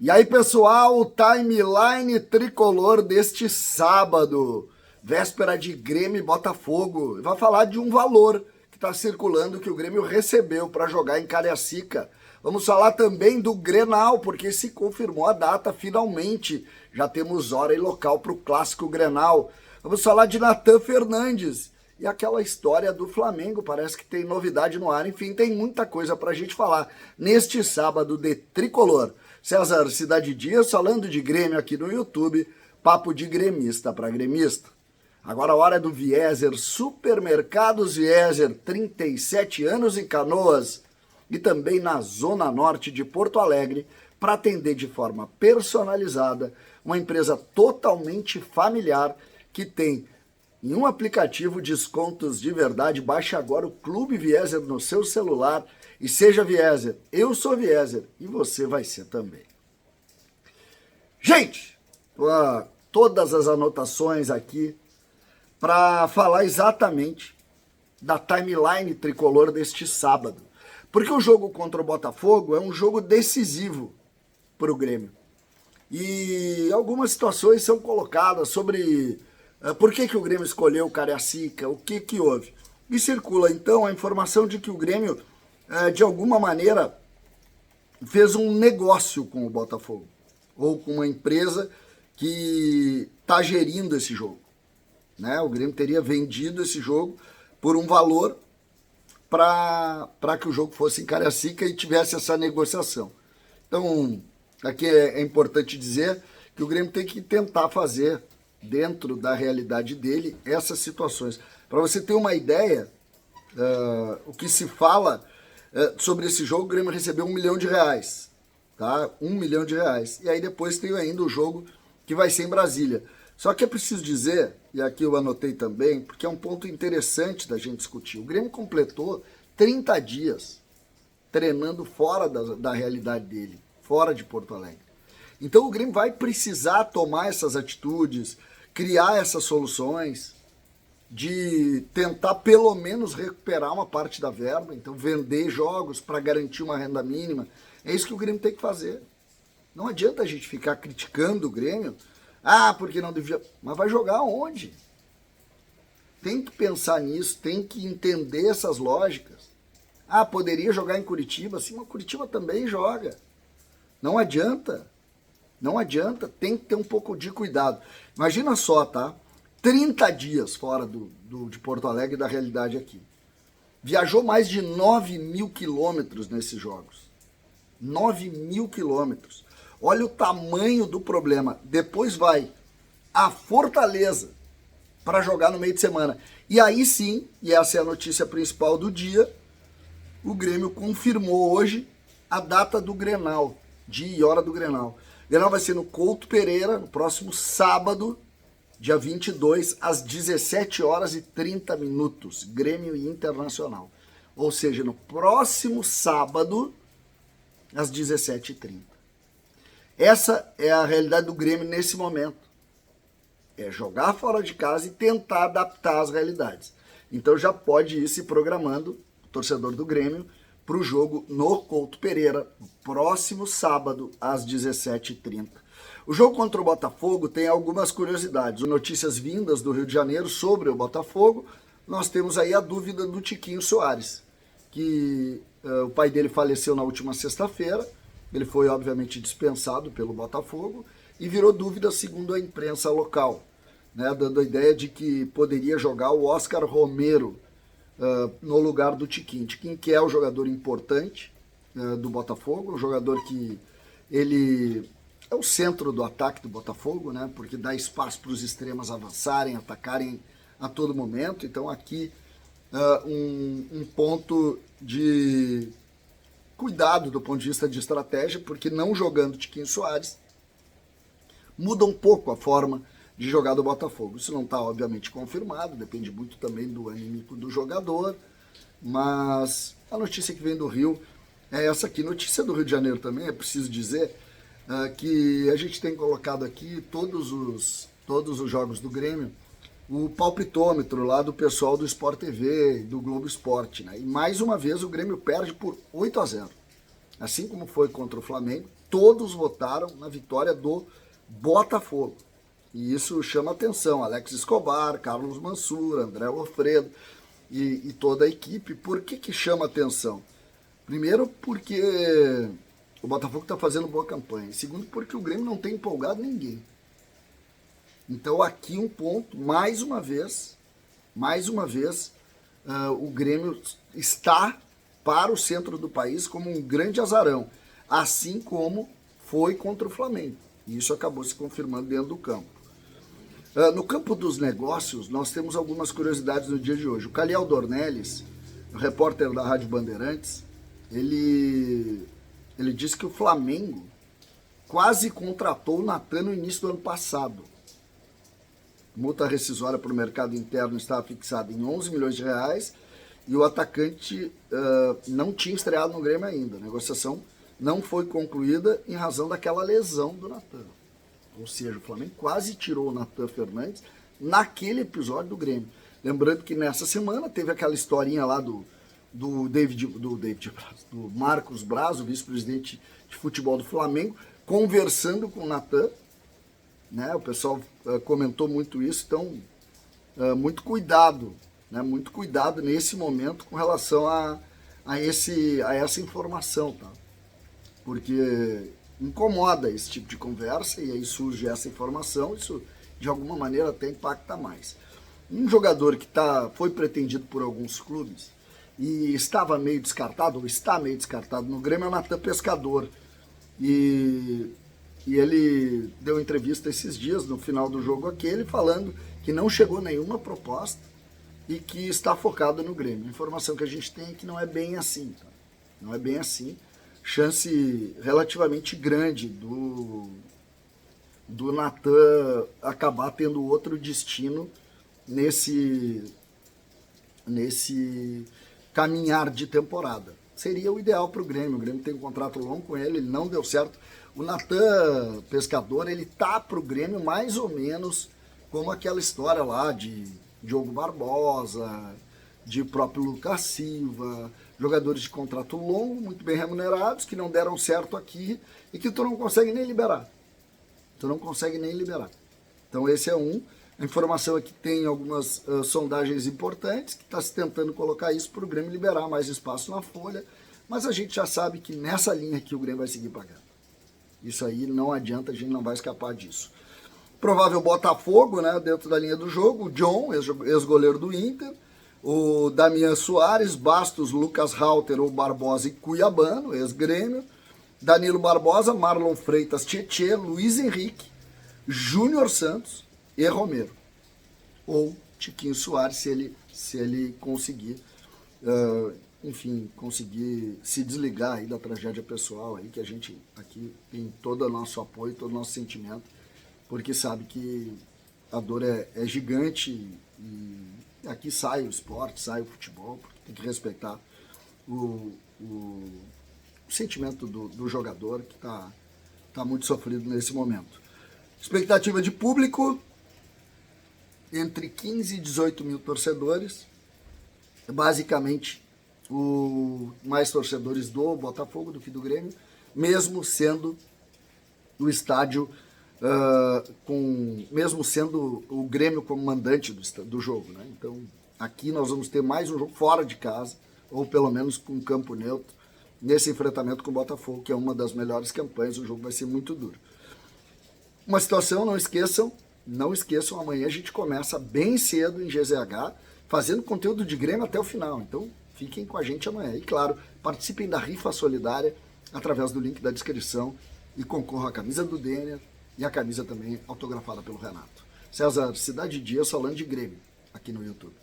E aí, pessoal, o timeline tricolor deste sábado, véspera de Grêmio e Botafogo, vai falar de um valor que está circulando que o Grêmio recebeu para jogar em Cariacica. Vamos falar também do Grenal, porque se confirmou a data, finalmente já temos hora e local para o clássico Grenal. Vamos falar de Natan Fernandes e aquela história do Flamengo, parece que tem novidade no ar. Enfim, tem muita coisa para a gente falar neste sábado de tricolor. César Cidade Dias falando de Grêmio aqui no YouTube, papo de gremista para gremista. Agora a hora é do Vieser, Supermercados Vieser, 37 anos em Canoas e também na Zona Norte de Porto Alegre, para atender de forma personalizada, uma empresa totalmente familiar que tem em um aplicativo descontos de verdade. Baixe agora o Clube Vieser no seu celular e seja Vieser. Eu sou Vieser e você vai ser também. Gente, todas as anotações aqui para falar exatamente da timeline tricolor deste sábado. Porque o jogo contra o Botafogo é um jogo decisivo para o Grêmio. E algumas situações são colocadas sobre por que o Grêmio escolheu o Cariacica, o que houve. E circula então a informação de que o Grêmio, de alguma maneira, fez um negócio com o Botafogo, ou com uma empresa que está gerindo esse jogo. Né? O Grêmio teria vendido esse jogo por um valor para que o jogo fosse em Cariacica e tivesse essa negociação. Então, aqui é importante dizer que o Grêmio tem que tentar fazer, dentro da realidade dele, essas situações. Para você ter uma ideia, o que se fala sobre esse jogo, o Grêmio recebeu R$1 milhão, tá? R$1 milhão. E aí depois tem ainda o jogo que vai ser em Brasília. Só que é preciso dizer, e aqui eu anotei também, porque é um ponto interessante da gente discutir, o Grêmio completou 30 dias treinando fora da realidade dele, fora de Porto Alegre. Então o Grêmio vai precisar tomar essas atitudes, criar essas soluções, de tentar pelo menos recuperar uma parte da verba, então vender jogos para garantir uma renda mínima. É isso que o Grêmio tem que fazer. Não adianta a gente ficar criticando o Grêmio, porque não devia... Mas vai jogar onde? Tem que pensar nisso, tem que entender essas lógicas. Poderia jogar em Curitiba? Sim, mas Curitiba também joga. Não adianta, tem que ter um pouco de cuidado. Imagina só, tá? 30 dias fora de Porto Alegre, da realidade aqui. Viajou mais de 9.000 quilômetros nesses jogos. 9.000 quilômetros. Olha o tamanho do problema. Depois vai a Fortaleza para jogar no meio de semana. E aí sim, e essa é a notícia principal do dia, o Grêmio confirmou hoje a data do Grenal, dia e hora do Grenal. O Grenal vai ser no Couto Pereira, no próximo sábado, dia 22, às 17h30, Grêmio e Internacional. Ou seja, no próximo sábado, às 17h30. Essa é a realidade do Grêmio nesse momento. É jogar fora de casa e tentar adaptar as realidades. Então já pode ir se programando, o torcedor do Grêmio, para o jogo no Couto Pereira, no próximo sábado, às 17h30. O jogo contra o Botafogo tem algumas curiosidades. Notícias vindas do Rio de Janeiro sobre o Botafogo. Nós temos aí a dúvida do Tiquinho Soares, que o pai dele faleceu na última sexta-feira. Ele foi, obviamente, dispensado pelo Botafogo e virou dúvida segundo a imprensa local, né, dando a ideia de que poderia jogar o Oscar Romero no lugar do Tiquinho. Tiquinho, que é um jogador importante do Botafogo, um jogador que ele é o centro do ataque do Botafogo, né, porque dá espaço para os extremos avançarem, atacarem a todo momento. Então aqui um ponto de cuidado do ponto de vista de estratégia, porque não jogando Tiquinho Soares muda um pouco a forma de jogar do Botafogo. Isso não está, obviamente, confirmado, depende muito também do anímico do jogador, mas a notícia que vem do Rio é essa aqui. Notícia do Rio de Janeiro também, é preciso dizer que a gente tem colocado aqui todos os jogos do Grêmio, o palpitômetro lá do pessoal do Sport TV, do Globo Esporte, né? E mais uma vez o Grêmio perde por 8-0. Assim como foi contra o Flamengo, todos votaram na vitória do Botafogo. E isso chama atenção. Alex Escobar, Carlos Mansur, André Lofredo e toda a equipe. Por que chama atenção? Primeiro, porque o Botafogo está fazendo boa campanha. Segundo, porque o Grêmio não tem empolgado ninguém. Então aqui um ponto, mais uma vez, o Grêmio está para o centro do país como um grande azarão, assim como foi contra o Flamengo. E isso acabou se confirmando dentro do campo. No campo dos negócios, nós temos algumas curiosidades no dia de hoje. O Caliel Dornelles, o repórter da Rádio Bandeirantes, ele disse que o Flamengo quase contratou o Natan no início do ano passado. Multa rescisória para o mercado interno estava fixada em 11 milhões de reais e o atacante não tinha estreado no Grêmio ainda. A negociação não foi concluída em razão daquela lesão do Natan. Ou seja, o Flamengo quase tirou o Natan Fernandes naquele episódio do Grêmio. Lembrando que nessa semana teve aquela historinha lá do Marcos Braz, o vice-presidente de futebol do Flamengo, conversando com o Natan. Né? O pessoal comentou muito isso, então muito cuidado, né? Muito cuidado nesse momento com relação a essa informação, tá? Porque incomoda esse tipo de conversa e aí surge essa informação, isso de alguma maneira até impacta mais. Um jogador que foi pretendido por alguns clubes e estava meio descartado, ou está meio descartado no Grêmio, é o Natan Pescador. E ele deu entrevista esses dias, no final do jogo aquele, falando que não chegou nenhuma proposta e que está focado no Grêmio. A informação que a gente tem é que não é bem assim. Tá? Não é bem assim. Chance relativamente grande do Natan acabar tendo outro destino nesse caminhar de temporada. Seria o ideal para o Grêmio. O Grêmio tem um contrato longo com ele não deu certo. O Natan Pescador, ele tá para o Grêmio mais ou menos como aquela história lá de Diogo Barbosa, de próprio Lucas Silva, jogadores de contrato longo, muito bem remunerados, que não deram certo aqui e que tu não consegue nem liberar. Então esse é um. A informação é que tem algumas sondagens importantes, que está se tentando colocar isso para o Grêmio liberar mais espaço na folha, mas a gente já sabe que nessa linha aqui o Grêmio vai seguir pagando. Isso aí não adianta, a gente não vai escapar disso. Provável Botafogo, né, dentro da linha do jogo, o John, ex-goleiro do Inter, o Damian Soares, Bastos, Lucas Halter, ou Barbosa e Cuiabano, ex-Grêmio, Danilo Barbosa, Marlon Freitas, Tietê, Luiz Henrique, Júnior Santos e Romero. Ou Tiquinho Soares, se ele conseguir, conseguir se desligar aí da tragédia pessoal, aí, que a gente aqui tem todo o nosso apoio, todo o nosso sentimento, porque sabe que a dor é gigante e aqui sai o esporte, sai o futebol, porque tem que respeitar o sentimento do jogador que está muito sofrido nesse momento. Expectativa de público, entre 15 e 18 mil torcedores, basicamente mais torcedores do Botafogo do que do Grêmio, mesmo sendo o estádio, mesmo sendo o Grêmio como mandante do jogo. Né? Então, aqui nós vamos ter mais um jogo fora de casa, ou pelo menos com campo neutro, nesse enfrentamento com o Botafogo, que é uma das melhores campanhas, o jogo vai ser muito duro. Uma situação, não esqueçam, amanhã a gente começa bem cedo em GZH, fazendo conteúdo de Grêmio até o final. Então, fiquem com a gente amanhã. E, claro, participem da rifa solidária através do link da descrição e concorram à camisa do Denner e a camisa também autografada pelo Renato. César, Cidade Dias falando de Grêmio aqui no YouTube.